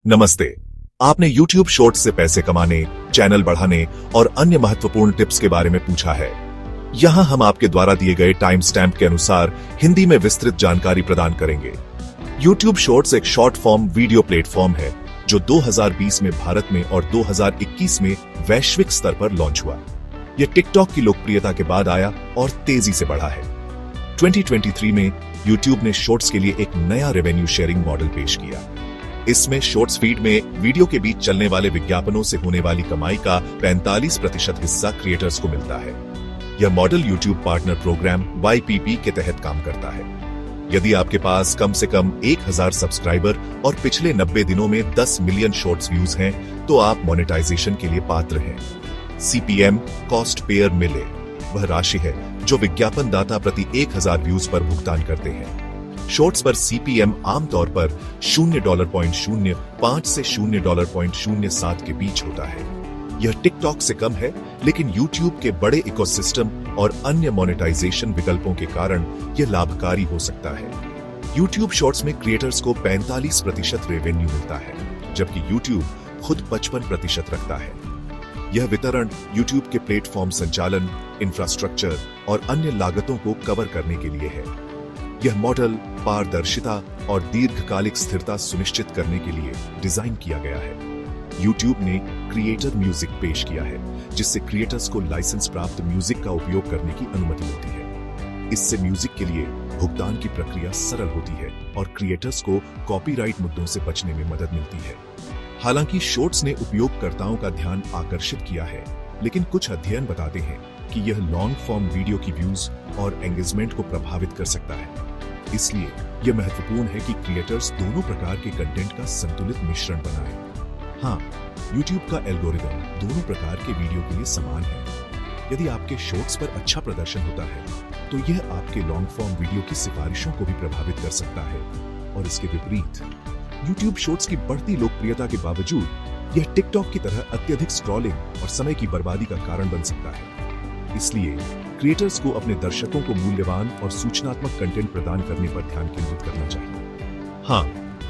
नमस्ते। आपने YouTube shorts से पैसे कमाने, चैनल बढ़ाने और अन्य महत्वपूर्ण टिप्स के बारे में पूछा है। यहाँ हम आपके द्वारा दिए गए टाइम स्टैम्प के अनुसार हिंदी में विस्तृत जानकारी प्रदान करेंगे। YouTube शॉर्ट्स एक शॉर्ट फॉर्म वीडियो प्लेटफॉर्म है जो 2020 में भारत में और 2021 में वैश्विक स्तर पर लॉन्च हुआ। यह टिकटॉक की लोकप्रियता के बाद आया और तेजी से बढ़ा है। 2023 में YouTube ने शॉर्ट्स के लिए एक नया रेवेन्यू शेयरिंग मॉडल पेश किया। इसमें शॉर्ट्स फीड में वीडियो के बीच चलने वाले विज्ञापनों से होने वाली कमाई का 45% हिस्सा क्रिएटर्स को मिलता है। यह model YouTube partner program YPP के तहत काम करता है। यदि आपके पास कम से कम 1000 सब्सक्राइबर और पिछले 90 दिनों में 10 मिलियन शॉर्ट्स व्यूज हैं, तो आप मोनेटाइजेशन के लिए पात्र हैं। CPM कॉस्ट पेयर मिले वह राशि है जो विज्ञापन दाता प्रति 1000 व्यूज पर भुगतान करते हैं। शॉर्ट्स पर CPM आमतौर पर $0.05 से $0.07 के बीच होता है। यह टिकटॉक से कम है, लेकिन YouTube के बड़े इकोसिस्टम और अन्य मोनेटाइजेशन विकल्पों के कारण यह लाभकारी हो सकता है। YouTube शॉर्ट्स में क्रिएटर्स को 45% रेवेन्यू मिलता है, जबकि YouTube खुद 55% रखता है। यह वितरण YouTube के प्लेटफॉर्म संचालन, इंफ्रास्ट्रक्चर और अन्य लागतों को कवर करने के लिए है। यह मॉडल पारदर्शिता और दीर्घकालिक स्थिरता सुनिश्चित करने के लिए डिजाइन किया गया है। YouTube ने क्रिएटर म्यूजिक पेश किया है, जिससे क्रिएटर्स को लाइसेंस प्राप्त म्यूजिक का उपयोग करने की अनुमति मिलती है। इससे म्यूजिक के लिए भुगतान की प्रक्रिया सरल होती है और क्रिएटर्स को कॉपीराइट मुद्दों से बचने में मदद मिलती है। हालांकि शॉर्ट्स ने उपयोगकर्ताओं का ध्यान आकर्षित किया है, लेकिन कुछ अध्ययन बताते हैं कि यह लॉन्ग फॉर्म वीडियो की व्यूज और एंगेजमेंट को प्रभावित कर सकता है। इसलिए यह महत्वपूर्ण है कि क्रिएटर्स दोनों प्रकार के कंटेंट का संतुलित मिश्रण बनाएं। हाँ, YouTube का एल्गोरिदम दोनों प्रकार के वीडियो के लिए समान है। यदि आपके शॉर्ट्स पर अच्छा प्रदर्शन होता है, तो यह आपके लॉन्ग फॉर्म वीडियो की सिफारिशों को भी प्रभावित कर सकता है। और इसके विपरीत, YouTube शॉर्ट्स की बढ़ती लोकप्रियता के बावजूद यह टिकटॉक की तरह अत्यधिक स्क्रॉलिंग और समय की बर्बादी का कारण बन सकता है। इसलिए क्रिएटर्स को अपने दर्शकों को मूल्यवान और सूचनात्मक कंटेंट प्रदान करने पर ध्यान केंद्रित करना चाहिए। हाँ,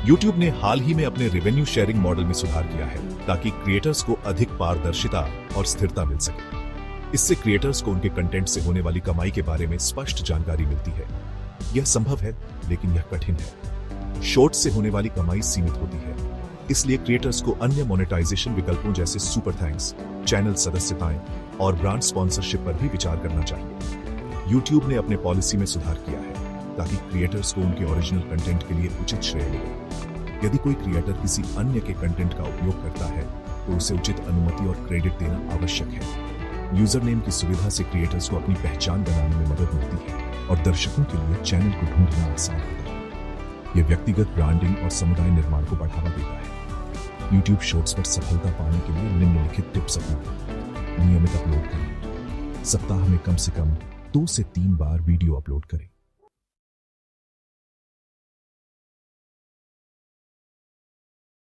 YouTube ने हाल ही में अपने रेवेन्यू शेयरिंग मॉडल में सुधार किया है, ताकि क्रिएटर्स को अधिक पारदर्शिता और स्थिरता मिल सके। इससे क्रिएटर्स को उनके कंटेंट से होने वाली कमाई के बारे में स्पष्ट जानकारी मिलती है। यह संभव है, लेकिन यह कठिन है। शॉर्ट से होने वाली कमाई सीमित होती है, इसलिए क्रिएटर्स को अन्य मोनेटाइजेशन विकल्पों जैसे सुपर थैंक्स, चैनल सदस्यताएं और ब्रांड स्पॉन्सरशिप पर भी विचार करना चाहिए। YouTube ने अपने पॉलिसी में सुधार किया है, ताकि क्रिएटर्स को उनके ओरिजिनल कंटेंट के लिए उचित श्रेय मिले। यदि कोई क्रिएटर किसी अन्य के कंटेंट का उपयोग करता है, तो उसे उचित अनुमति और क्रेडिट देना आवश्यक है। यूजर नेम की सुविधा से क्रिएटर्स को अपनी पहचान बनाने में मदद मिलती है और दर्शकों के लिए चैनल को ढूंढना आसान होता है। यह व्यक्तिगत ब्रांडिंग और समुदाय निर्माण को बढ़ावा देता है। YouTube शॉर्ट्स पर सफलता पाने के लिए निम्नलिखित टिप्स अपनाएं। नियमित अपलोड करें। सप्ताह में कम से कम 2 से 3 बार वीडियो अपलोड करें।